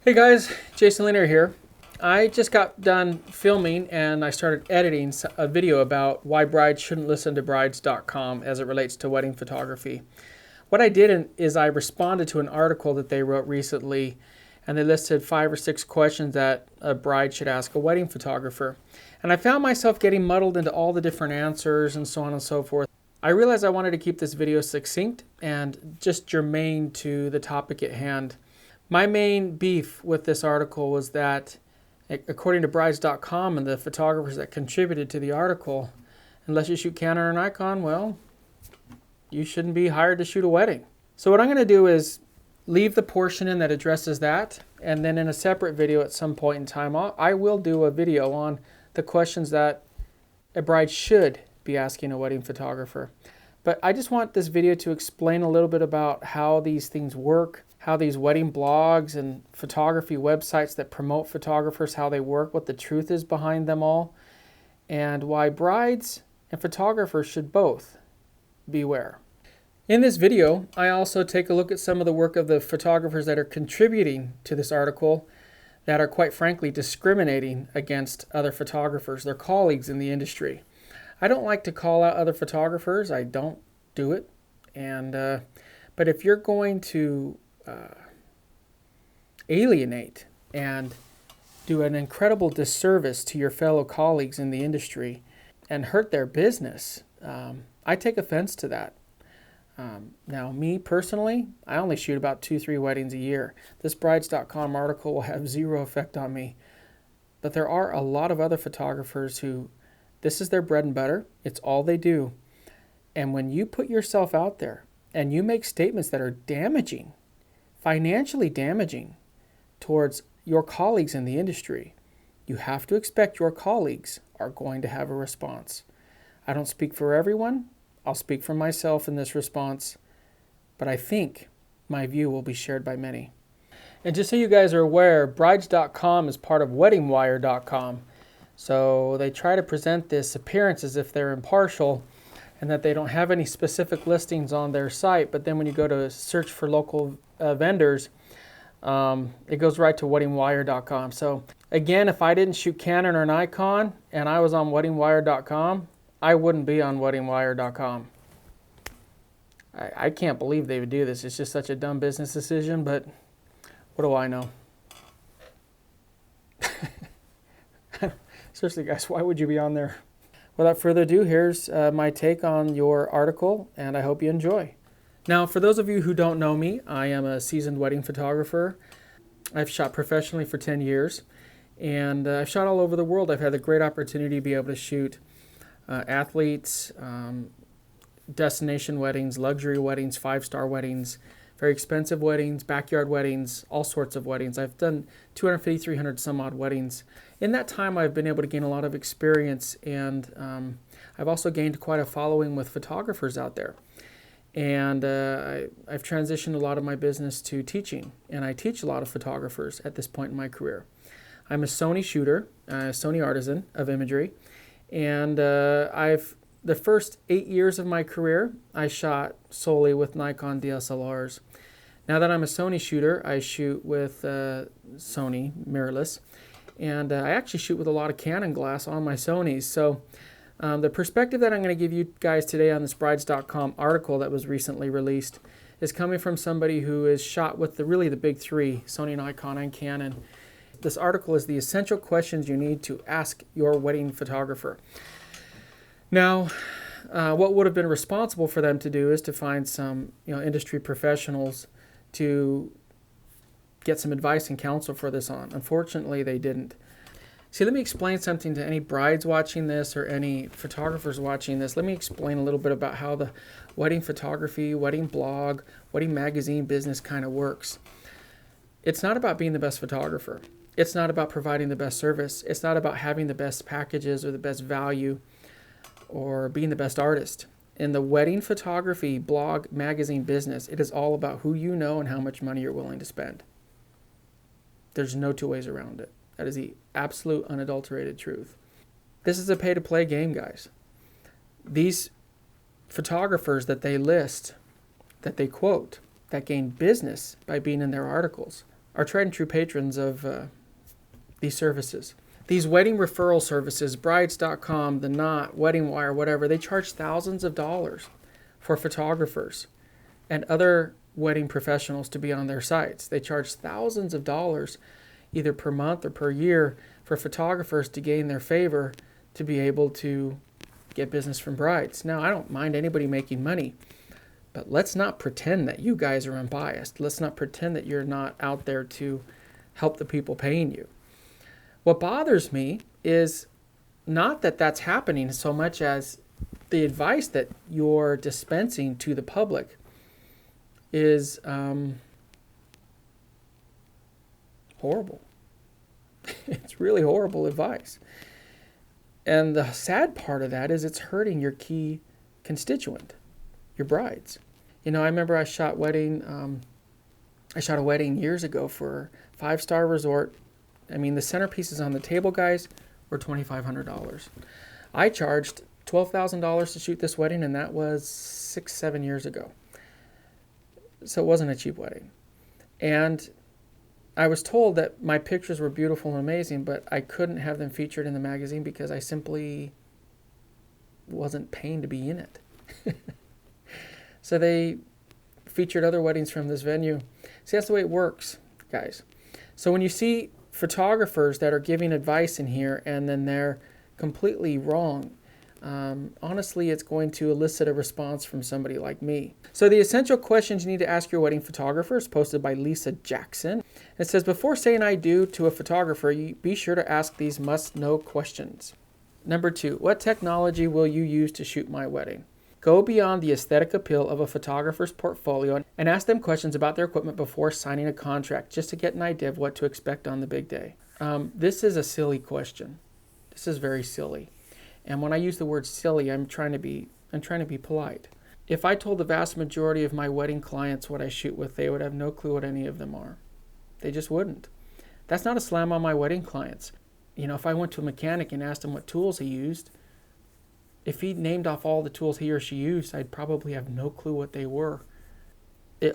Hey guys, Jason Lanier here. I just got done filming and I started editing a video about why brides shouldn't listen to brides.com as it relates to wedding photography. What I did is I responded to an article that they wrote recently, and they listed 5 or 6 questions that a bride should ask a wedding photographer. And I found myself getting muddled into all the different answers and so on and so forth. I realized I wanted to keep this video succinct and just germane to the topic at hand. My main beef with this article was that, according to brides.com and the photographers that contributed to the article, unless you shoot Canon or Nikon, well, you shouldn't be hired to shoot a wedding. So what I'm going to do is leave the portion in that addresses that, and then in a separate video at some point in time, I will do a video on the questions that a bride should be asking a wedding photographer. But I just want this video to explain a little bit about how these things work, how these wedding blogs and photography websites that promote photographers, how they work, what the truth is behind them all, and why brides and photographers should both beware. In this video, I also take a look at some of the work of the photographers that are contributing to this article that are quite frankly discriminating against other photographers, their colleagues in the industry. I don't like to call out other photographers. I don't do it. But if you're going to alienate and do an incredible disservice to your fellow colleagues in the industry and hurt their business, I take offense to that. Now, me personally, I only shoot about 2-3 weddings a year. This brides.com article will have zero effect on me. But there are a lot of other photographers who this is their bread and butter. It's all they do. And when you put yourself out there and you make statements that are damaging, financially damaging towards your colleagues in the industry, you have to expect your colleagues are going to have a response. I don't speak for everyone. I'll speak for myself in this response, but I think my view will be shared by many. And just so you guys are aware, brides.com is part of weddingwire.com. So they try to present this appearance as if they're impartial and that they don't have any specific listings on their site, but then when you go to search for local vendors, it goes right to weddingwire.com. So again, if I didn't shoot Canon or Nikon and I was on weddingwire.com, I wouldn't be on weddingwire.com. I can't believe they would do this. It's just such a dumb business decision, but what do I know? Seriously, guys, why would you be on there? Without further ado, here's my take on your article, and I hope you enjoy. Now, for those of you who don't know me, I am a seasoned wedding photographer. I've shot professionally for 10 years, and I've shot all over the world. I've had the great opportunity to be able to shoot athletes, destination weddings, luxury weddings, 5-star weddings, very expensive weddings, backyard weddings, all sorts of weddings. I've done 250, 300 some odd weddings. In that time, I've been able to gain a lot of experience, and I've also gained quite a following with photographers out there. And I've transitioned a lot of my business to teaching, and I teach a lot of photographers at this point in my career. I'm a Sony shooter, a Sony artisan of imagery, and the first 8 years of my career, I shot solely with Nikon DSLRs. Now that I'm a Sony shooter, I shoot with Sony mirrorless, and I actually shoot with a lot of Canon glass on my Sonys. So the perspective that I'm going to give you guys today on this brides.com article that was recently released is coming from somebody who is shot with really the big three, Sony, Nikon, and Canon. This article is the essential questions you need to ask your wedding photographer. Now, what would have been responsible for them to do is to find some industry professionals to get some advice and counsel for this on. Unfortunately, they didn't. See, let me explain something to any brides watching this or any photographers watching this. Let me explain a little bit about how the wedding photography, wedding blog, wedding magazine business kind of works. It's not about being the best photographer. It's not about providing the best service. It's not about having the best packages or the best value or being the best artist. In the wedding photography, blog, magazine business, it is all about who you know and how much money you're willing to spend. There's no two ways around it. That is the absolute unadulterated truth. This is a pay-to-play game, guys. These photographers that they list, that they quote, that gain business by being in their articles, are tried and true patrons of these services. These wedding referral services, brides.com, The Knot, Wedding Wire, whatever, they charge thousands of dollars for photographers and other wedding professionals to be on their sites. They charge thousands of dollars either per month or per year for photographers to gain their favor to be able to get business from brides. Now, I don't mind anybody making money, but let's not pretend that you guys are unbiased. Let's not pretend that you're not out there to help the people paying you. What bothers me is not that that's happening so much as the advice that you're dispensing to the public is horrible. It's really horrible advice. And the sad part of that is it's hurting your key constituent, your brides. You know, I remember I shot a wedding years ago for a 5-star resort. I mean, the centerpieces on the table, guys, were $2,500. I charged $12,000 to shoot this wedding, and that was 6-7 years ago. So it wasn't a cheap wedding. And I was told that my pictures were beautiful and amazing, but I couldn't have them featured in the magazine because I simply wasn't paying to be in it. So they featured other weddings from this venue. See, that's the way it works, guys. So when you see photographers that are giving advice in here and then they're completely wrong, honestly, it's going to elicit a response from somebody like me. So the essential questions you need to ask your wedding photographer is posted by Lisa Jackson. It says, before saying I do to a photographer, you be sure to ask these must-know questions. Number 2, what technology will you use to shoot my wedding? Go beyond the aesthetic appeal of a photographer's portfolio and ask them questions about their equipment before signing a contract, just to get an idea of what to expect on the big day. This is a silly question. This is very silly. And when I use the word silly, I'm trying to be polite. If I told the vast majority of my wedding clients what I shoot with, they would have no clue what any of them are. They just wouldn't. That's not a slam on my wedding clients. You know, if I went to a mechanic and asked him what tools he used, if he named off all the tools he or she used, I'd probably have no clue what they were.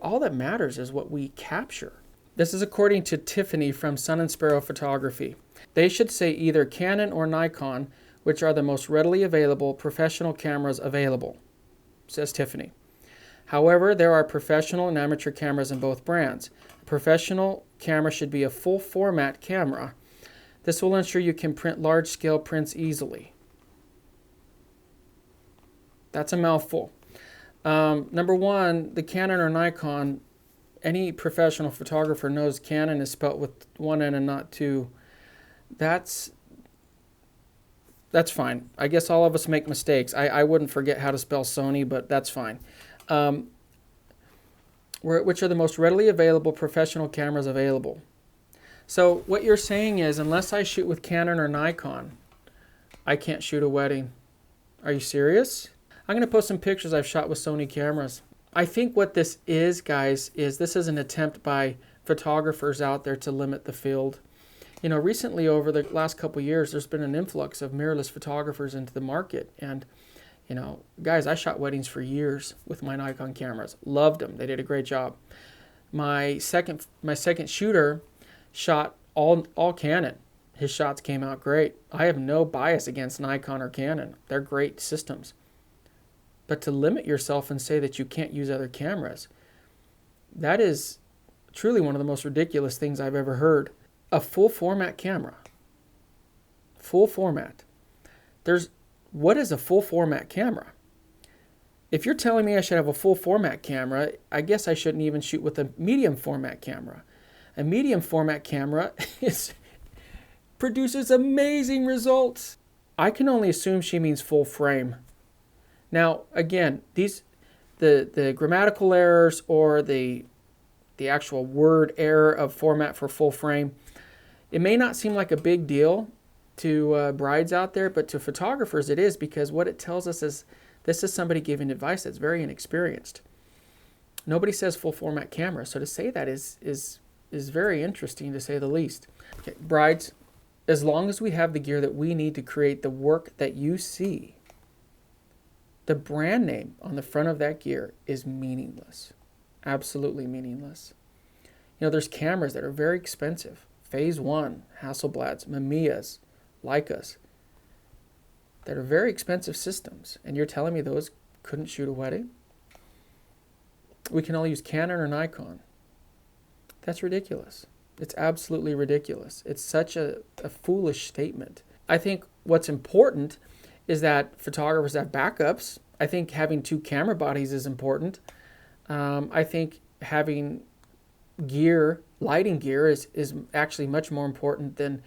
All that matters is what we capture. This is according to Tiffany from Sun & Sparrow Photography. They should say either Canon or Nikon, which are the most readily available professional cameras available, says Tiffany. However, there are professional and amateur cameras in both brands. A professional camera should be a full format camera. This will ensure you can print large-scale prints easily. That's a mouthful. Number 1, the Canon or Nikon, any professional photographer knows Canon is spelt with one N and not two. That's fine. I guess all of us make mistakes. I wouldn't forget how to spell Sony, but that's fine. Which are the most readily available professional cameras available. So what you're saying is, unless I shoot with Canon or Nikon, I can't shoot a wedding. Are you serious? I'm going to post some pictures I've shot with Sony cameras. I think what this is, guys, is this is an attempt by photographers out there to limit the field. You know, recently over the last couple of years, there's been an influx of mirrorless photographers into the market. And, you know, guys, I shot weddings for years with my Nikon cameras. Loved them. They did a great job. My second shooter shot all Canon. His shots came out great. I have no bias against Nikon or Canon. They're great systems. But to limit yourself and say that you can't use other cameras, that is truly one of the most ridiculous things I've ever heard. A full format camera. Full format. What is a full format camera? If you're telling me I should have a full format camera, I guess I shouldn't even shoot with a medium format camera. A medium format camera produces amazing results. I can only assume she means full frame. Now, again, the grammatical errors or the actual word error of format for full frame, it may not seem like a big deal to brides out there, but to photographers it is, because what it tells us is this is somebody giving advice that's very inexperienced. Nobody says full format camera, so to say that is very interesting, to say the least. Okay, brides, as long as we have the gear that we need to create the work that you see, the brand name on the front of that gear is meaningless. Absolutely meaningless. There's cameras that are very expensive. Phase 1, Hasselblads, Mamiyas, Leicas, that are very expensive systems. And you're telling me those couldn't shoot a wedding? We can all use Canon or Nikon. That's ridiculous. It's absolutely ridiculous. It's such a foolish statement. I think what's important is that photographers have backups. I think having 2 camera bodies is important. I think having gear, lighting gear, is actually much more important than,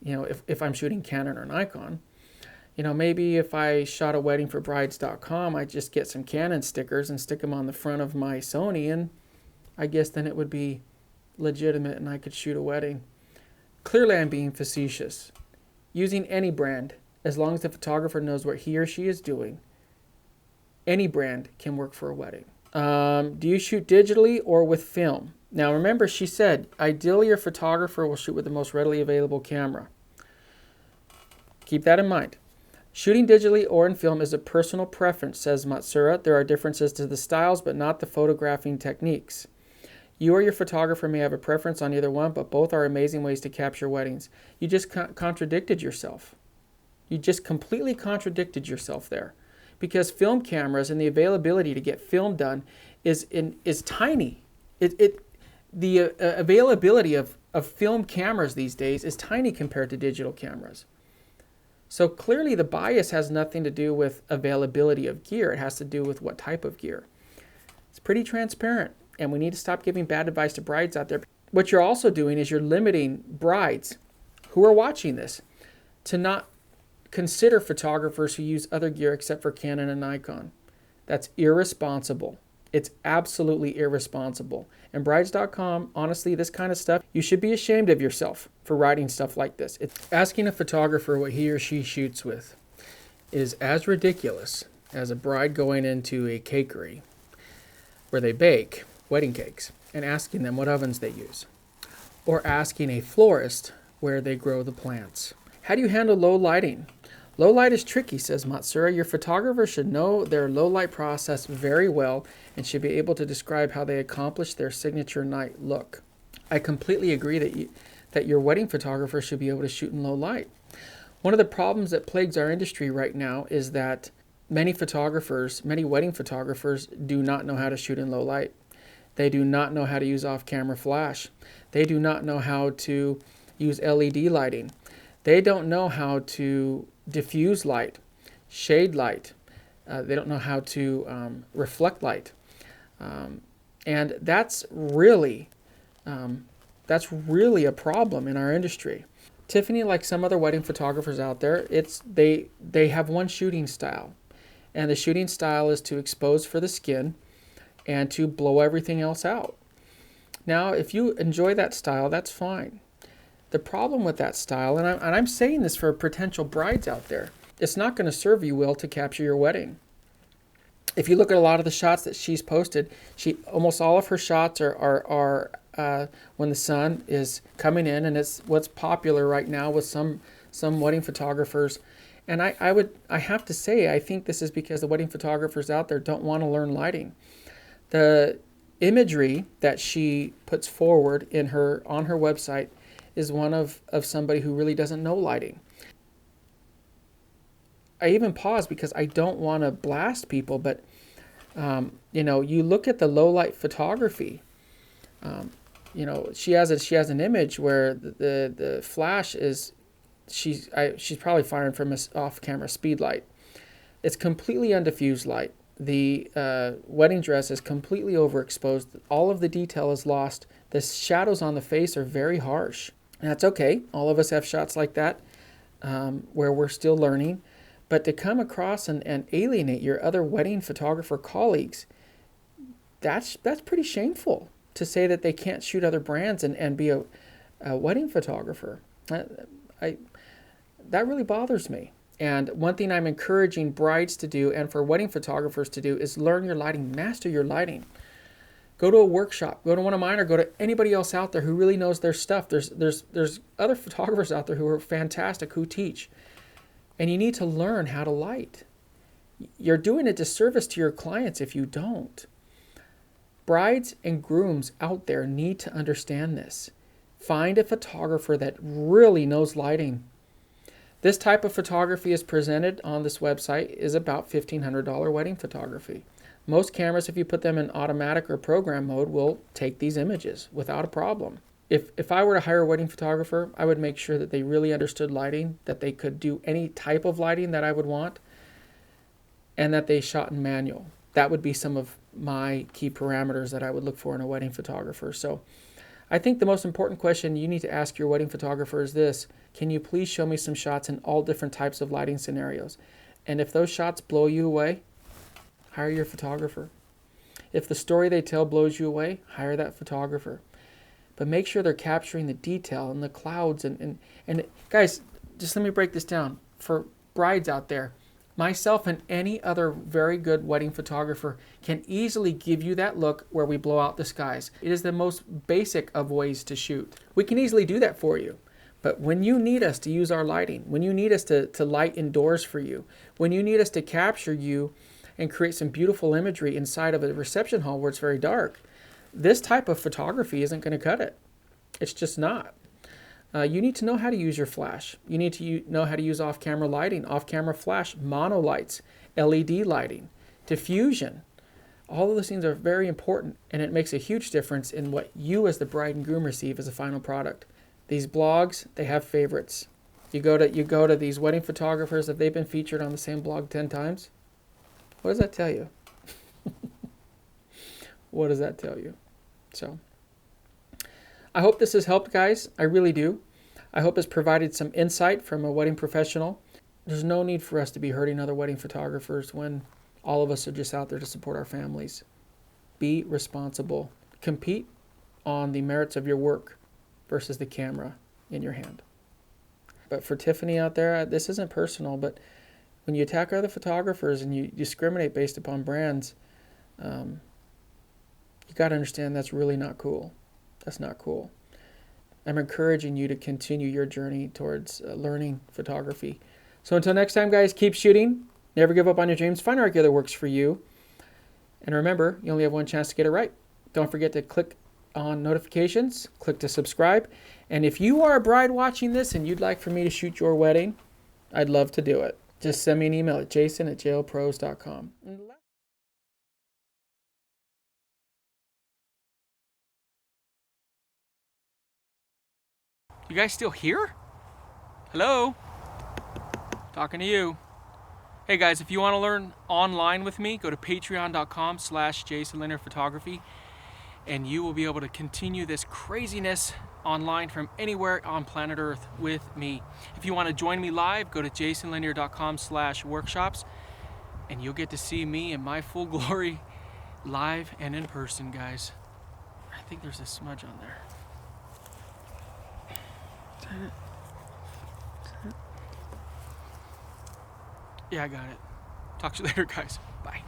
if I'm shooting Canon or Nikon. Maybe if I shot a wedding for brides.com, I'd just get some Canon stickers and stick them on the front of my Sony, and I guess then it would be legitimate and I could shoot a wedding. Clearly I'm being facetious. Using any brand, as long as the photographer knows what he or she is doing, any brand can work for a wedding. Do you shoot digitally or with film? Now remember, she said, ideally your photographer will shoot with the most readily available camera. Keep that in mind. Shooting digitally or in film is a personal preference, says Matsura. There are differences to the styles, but not the photographing techniques. You or your photographer may have a preference on either one, but both are amazing ways to capture weddings. You just contradicted yourself. You just completely contradicted yourself there. Because film cameras and the availability to get film done is tiny. The availability of film cameras these days is tiny compared to digital cameras. So clearly the bias has nothing to do with availability of gear. It has to do with what type of gear. It's pretty transparent, and we need to stop giving bad advice to brides out there. What you're also doing is you're limiting brides who are watching this to not consider photographers who use other gear except for Canon and Nikon. That's irresponsible. It's absolutely irresponsible. And brides.com, honestly, this kind of stuff, you should be ashamed of yourself for writing stuff like this. Asking a photographer what he or she shoots with is as ridiculous as a bride going into a cakery where they bake wedding cakes and asking them what ovens they use, or asking a florist where they grow the plants. How do you handle low lighting? Low light is tricky, says Matsura. Your photographer should know their low light process very well and should be able to describe how they accomplish their signature night look. I completely agree that your wedding photographer should be able to shoot in low light. One of the problems that plagues our industry right now is that many wedding photographers do not know how to shoot in low light. They do not know how to use off-camera flash. They do not know how to use LED lighting. They don't know how to diffuse light, shade light. They don't know how to reflect light. And that's really a problem in our industry. Tiffany, like some other wedding photographers out there, they have one shooting style. And the shooting style is to expose for the skin and to blow everything else out. Now, if you enjoy that style, that's fine. The problem with that style, and I'm saying this for potential brides out there, it's not going to serve you well to capture your wedding. If you look at a lot of the shots that she's posted, almost all of her shots are when the sun is coming in, and it's what's popular right now with some wedding photographers. And I have to say, I think this is because the wedding photographers out there don't want to learn lighting. The imagery that she puts forward on her website is one of somebody who really doesn't know lighting. I even pause because I don't want to blast people, but you look at the low light photography. She has an image where the flash is she's probably firing from an off-camera speed light. It's completely undiffused light. The wedding dress is completely overexposed. All of the detail is lost. The shadows on the face are very harsh. And that's okay. All of us have shots like that where we're still learning. But to come across and alienate your other wedding photographer colleagues, that's pretty shameful to say that they can't shoot other brands and be a wedding photographer. That really bothers me. And one thing I'm encouraging brides to do and for wedding photographers to do is learn your lighting, master your lighting. Go to a workshop, go to one of mine, or go to anybody else out there who really knows their stuff. There's other photographers out there who are fantastic, who teach. And you need to learn how to light. You're doing a disservice to your clients if you don't. Brides and grooms out there need to understand this. Find a photographer that really knows lighting. This type of photography is presented on this website is about $1,500 wedding photography. Most cameras, if you put them in automatic or program mode, will take these images without a problem. If I were to hire a wedding photographer, I would make sure that they really understood lighting, that they could do any type of lighting that I would want, and that they shot in manual. That would be some of my key parameters that I would look for in a wedding photographer. So I think the most important question you need to ask your wedding photographer is this: can you please show me some shots in all different types of lighting scenarios? And if those shots blow you away, hire your photographer. If the story they tell blows you away, hire that photographer. But make sure they're capturing the detail and the clouds. And guys, just let me break this down. For brides out there, myself and any other very good wedding photographer can easily give you that look where we blow out the skies. It is the most basic of ways to shoot. We can easily do that for you. But when you need us to use our lighting, when you need us to light indoors for you, when you need us to capture you and create some beautiful imagery inside of a reception hall where it's very dark, this type of photography isn't going to cut it. It's just not. You need to know how to use your flash. You need to know how to use off-camera lighting, off-camera flash, mono lights, LED lighting, diffusion. All of those things are very important, and it makes a huge difference in what you as the bride and groom receive as a final product. These blogs, they have favorites. You go to these wedding photographers, if they've been featured on the same blog 10 times, what does that tell you? What does that tell you? So I hope this has helped, guys. I really do. I hope it's provided some insight from a wedding professional. There's no need for us to be hurting other wedding photographers when all of us are just out there to support our families. Be responsible. Compete on the merits of your work versus the camera in your hand. But for Tiffany out there, this isn't personal, but when you attack other photographers and you discriminate based upon brands, you got to understand that's really not cool. That's not cool. I'm encouraging you to continue your journey towards learning photography. So until next time, guys, keep shooting. Never give up on your dreams. Find a rig that works for you. And remember, you only have one chance to get it right. Don't forget to click on notifications, click to subscribe. And if you are a bride watching this and you'd like for me to shoot your wedding, I'd love to do it. Just send me an email at jason@jailpros.com. You guys still here? Hello? Talking to you. Hey guys, if you want to learn online with me, go to patreon.com/JasonLanierPhotography, and you will be able to continue this craziness online from anywhere on planet Earth with me. If you want to join me live, go to JasonLanier.com/workshops, and you'll get to see me in my full glory live and in person, guys. I think there's a smudge on there. Yeah, I got it. Talk to you later, guys. Bye.